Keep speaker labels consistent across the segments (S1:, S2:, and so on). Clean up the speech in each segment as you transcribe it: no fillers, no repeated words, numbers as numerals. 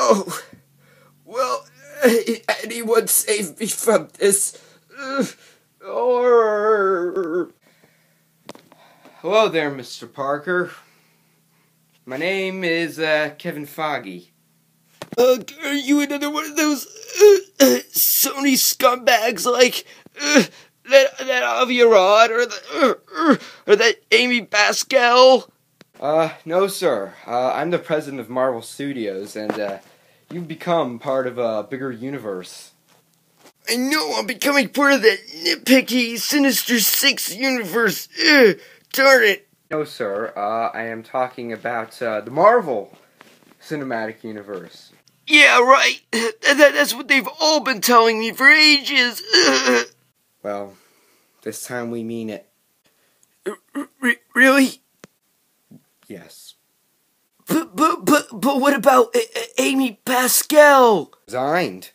S1: Oh, well, anyone save me from this? Or... Hello there, Mr. Parker. My name is, Kevin Foggy. Are you another one of those, Sony scumbags like, that Avi Arad, or that Amy Pascal? No, sir. I'm the president of Marvel Studios, and, you've become part of a bigger universe. I know, I'm becoming part of that nitpicky Sinister Six universe. Darn it. No, sir. I am talking about, the Marvel Cinematic Universe. Yeah, right. That's what they've all been telling me for ages. Well, this time we mean it. Really? Yes. But what about Amy Pascal? Resigned.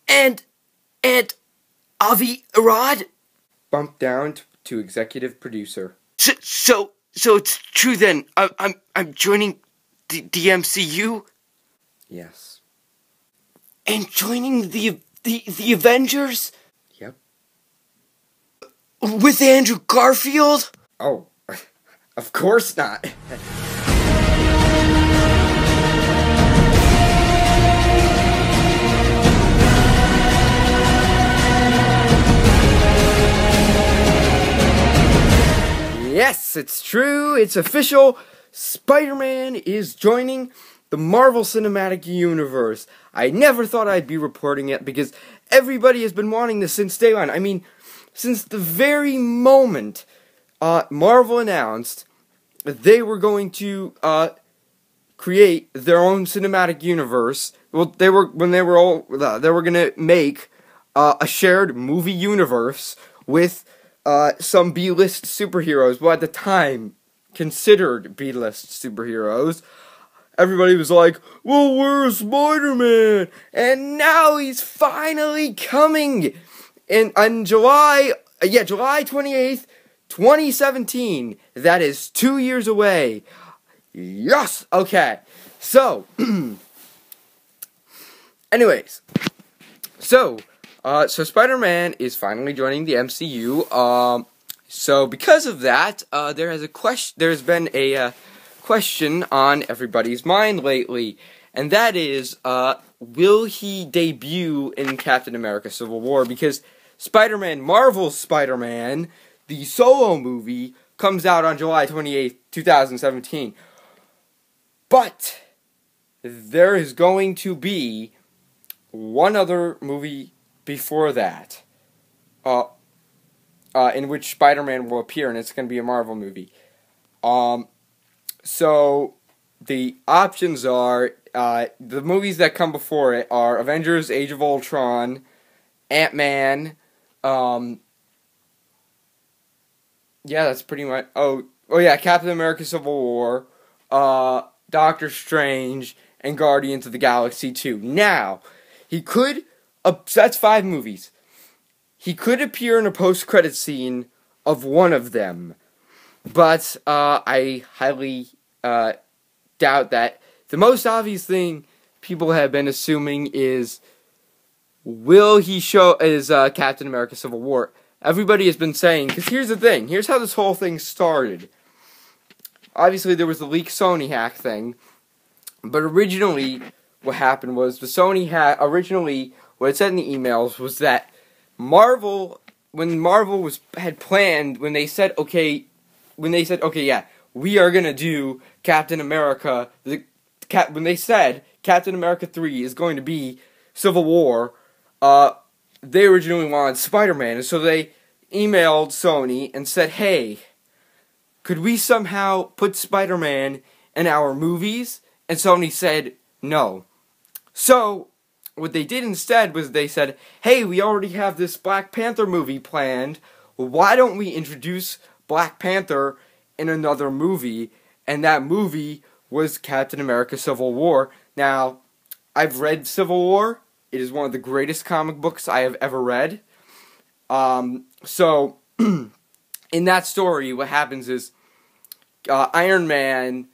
S1: And Avi Arad? Bumped down to executive producer. So it's true then. I'm joining the MCU? Yes. And joining the Avengers? Yep. With Andrew Garfield? Oh, of course not. Yes, it's true. It's official. Spider-Man is joining the Marvel Cinematic Universe. I never thought I'd be reporting it because everybody has been wanting this since day one. I mean, since the very moment Marvel announced that they were going to create their own cinematic universe. Well, they were going to make a shared movie universe with some B-list superheroes. Well, at the time, considered B-list superheroes. Everybody was like, well, where's Spider-Man? And now he's finally coming. And on July 28th, 2017. That is 2 years away. Yes! Okay. So, anyways. So Spider-Man is finally joining the MCU. So because of that, there's been a question on everybody's mind lately, and that is, will he debut in Captain America Civil War? Because Spider-Man, Marvel's Spider-Man, the solo movie, comes out on July 28th, 2017. But there is going to be one other movie before that, in which Spider-Man will appear, and it's going to be a Marvel movie. So the options are, the movies that come before it are Avengers: Age of Ultron, Ant-Man, yeah, that's pretty much, oh yeah, Captain America Civil War, Doctor Strange, and Guardians of the Galaxy 2. Now, he could, that's 5 movies. He could appear in a post-credit scene of one of them, but I highly doubt that. The most obvious thing people have been assuming is, will he show as Captain America Civil War? Everybody has been saying, because here's the thing, here's how this whole thing started. Obviously there was the leaked Sony Hack thing, but originally what happened was the Sony Hack, originally what it said in the emails was that Marvel, when Marvel had planned, when they said, okay, yeah, we are gonna do Captain America, when they said Captain America 3 is going to be Civil War, they originally wanted Spider-Man, and so they emailed Sony and said, hey, could we somehow put Spider-Man in our movies? And Sony said no. So what they did instead was they said, hey, we already have this Black Panther movie planned. Why don't we introduce Black Panther in another movie? And that movie was Captain America Civil War. Now, I've read Civil War. It is one of the greatest comic books I have ever read. So, in that story, what happens is, Iron Man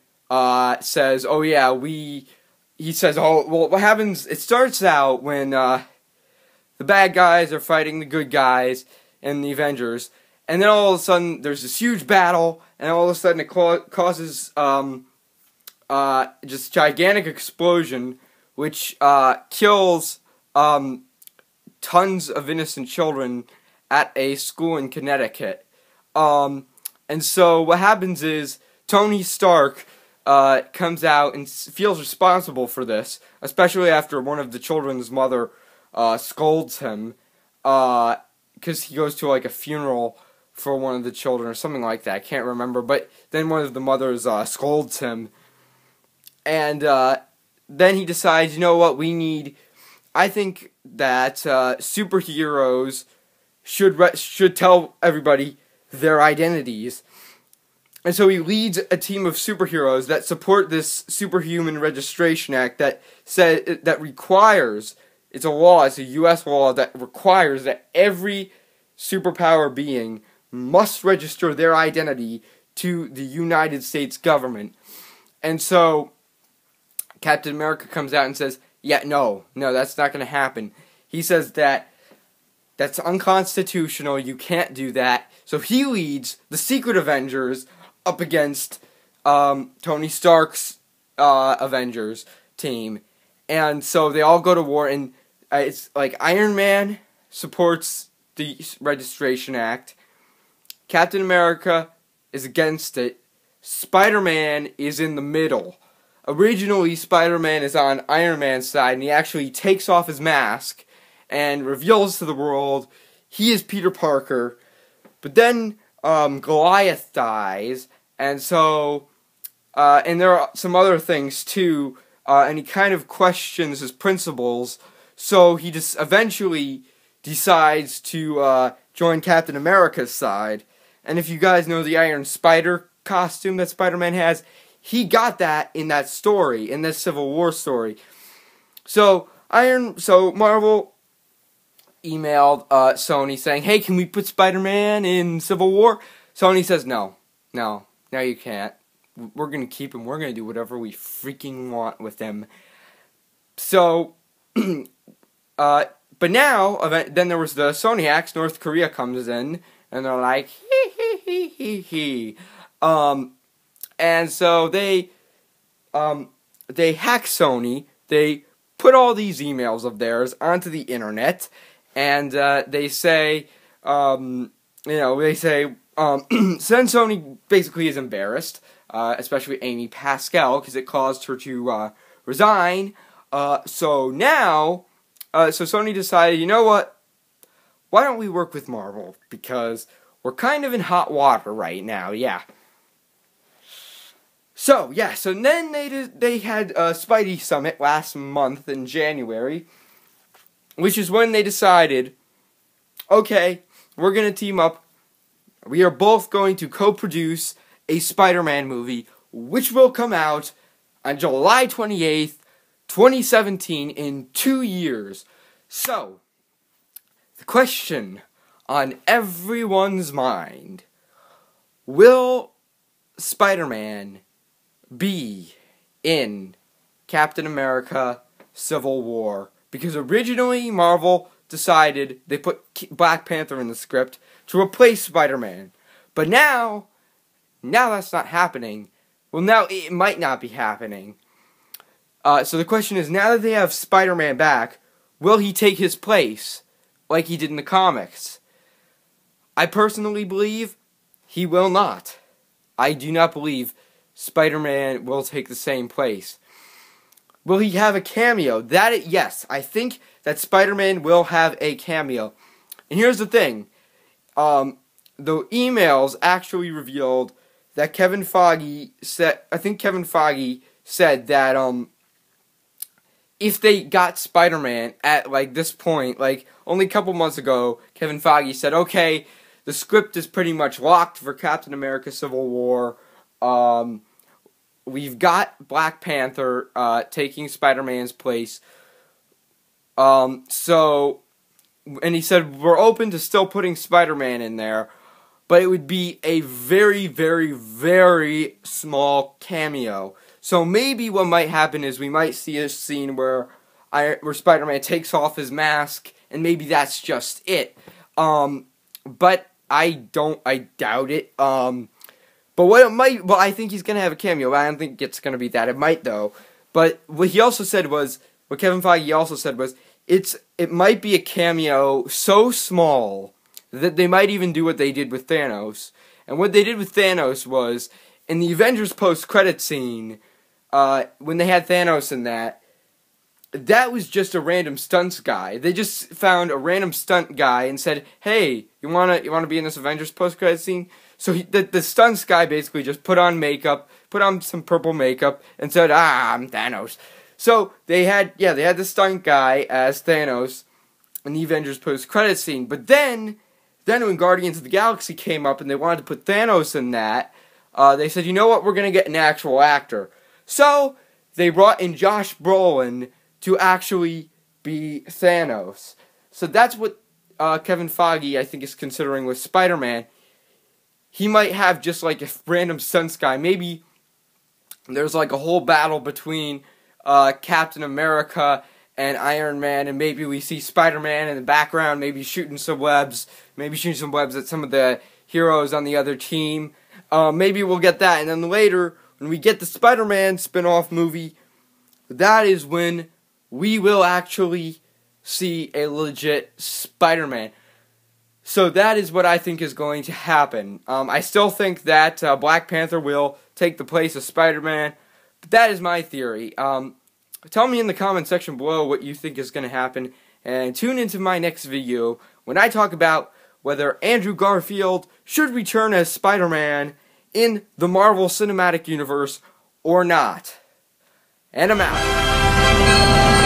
S1: says, oh yeah, we he says, oh, well, what happens, it starts out when the bad guys are fighting the good guys and the Avengers, and then all of a sudden there's this huge battle, and all of a sudden it causes just gigantic explosion, which kills tons of innocent children at a school in Connecticut. And so what happens is Tony Stark comes out and feels responsible for this, especially after one of the children's mother scolds him, because he goes to like a funeral for one of the children or something like that. I can't remember, but then one of the mothers scolds him, and then he decides, you know what, I think that superheroes should tell everybody their identities. And so he leads a team of superheroes that support this Superhuman Registration Act that requires, it's a law, it's a U.S. law that requires that every superpower being must register their identity to the United States government. And so Captain America comes out and says, yeah, no, that's not going to happen. He says that's unconstitutional, you can't do that. So he leads the Secret Avengers up against Tony Stark's Avengers team. And so they all go to war, and it's like Iron Man supports the Registration Act, Captain America is against it, Spider-Man is in the middle. Originally, Spider-Man is on Iron Man's side, and he actually takes off his mask and reveals to the world he is Peter Parker. But then Goliath dies, and so and there are some other things too, and he kind of questions his principles, so he just eventually decides to join Captain America's side. And if you guys know the Iron Spider costume that Spider-Man has, he got that in that story, in this Civil War story. So Marvel emailed Sony saying, hey, can we put Spider-Man in Civil War? Sony says, no, you can't. We're going to keep him. We're going to do whatever we freaking want with him. So, but now, then there was the Sony Hacks. North Korea comes in, and they're like, hee. And so they hack Sony. They put all these emails of theirs onto the internet, and they say, Sen Sony basically is embarrassed, especially Amy Pascal, because it caused her to resign. So Sony decided, you know what? Why don't we work with Marvel? Because we're kind of in hot water right now, yeah. So then they had a Spidey Summit last month in January, which is when they decided, okay, we're going to team up. We are both going to co-produce a Spider-Man movie, which will come out on July 28th, 2017, in 2 years. So, the question on everyone's mind, will Spider-Man be in Captain America Civil War? Because originally Marvel decided, they put Black Panther in the script to replace Spider-Man. But now that's not happening. Well, now it might not be happening. So the question is, now that they have Spider-Man back, will he take his place like he did in the comics? I personally believe he will not. I do not believe Spider-Man will take the same place. Will he have a cameo? Yes, I think that Spider-Man will have a cameo. And here's the thing. The emails actually revealed that Kevin Feige said that if they got Spider-Man at this point, only a couple months ago, Kevin Feige said, okay, the script is pretty much locked for Captain America Civil War. We've got Black Panther taking Spider-Man's place. And he said, we're open to still putting Spider-Man in there, but it would be a very, very, very small cameo. So maybe what might happen is we might see a scene where Spider-Man takes off his mask, and maybe that's just it. But I doubt it. But I think he's gonna have a cameo. I don't think it's gonna be that. It might though. But what Kevin Feige also said was, it might be a cameo so small that they might even do what they did with Thanos. And what they did with Thanos was, in the Avengers post-credit scene, when they had Thanos in that was just a random stunts guy. They just found a random stunt guy and said, "Hey, you wanna be in this Avengers post-credit scene?" So the stunts guy basically just put on some purple makeup, and said, "I'm Thanos." So they had the stunt guy as Thanos in the Avengers post-credit scene. But then when Guardians of the Galaxy came up and they wanted to put Thanos in that, they said, "You know what? We're gonna get an actual actor." So they brought in Josh Brolin to actually be Thanos. So that's what Kevin Feige, I think, is considering with Spider-Man. He might have just like a random stunts guy. Maybe there's like a whole battle between Captain America and Iron Man, and maybe we see Spider-Man in the background, maybe shooting some webs at some of the heroes on the other team. Maybe we'll get that, and then later, when we get the Spider-Man spin-off movie, that is when we will actually see a legit Spider-Man. So that is what I think is going to happen. I still think that Black Panther will take the place of Spider-Man, but that is my theory. Tell me in the comment section below what you think is going to happen, and tune into my next video when I talk about whether Andrew Garfield should return as Spider-Man in the Marvel Cinematic Universe or not. And I'm out.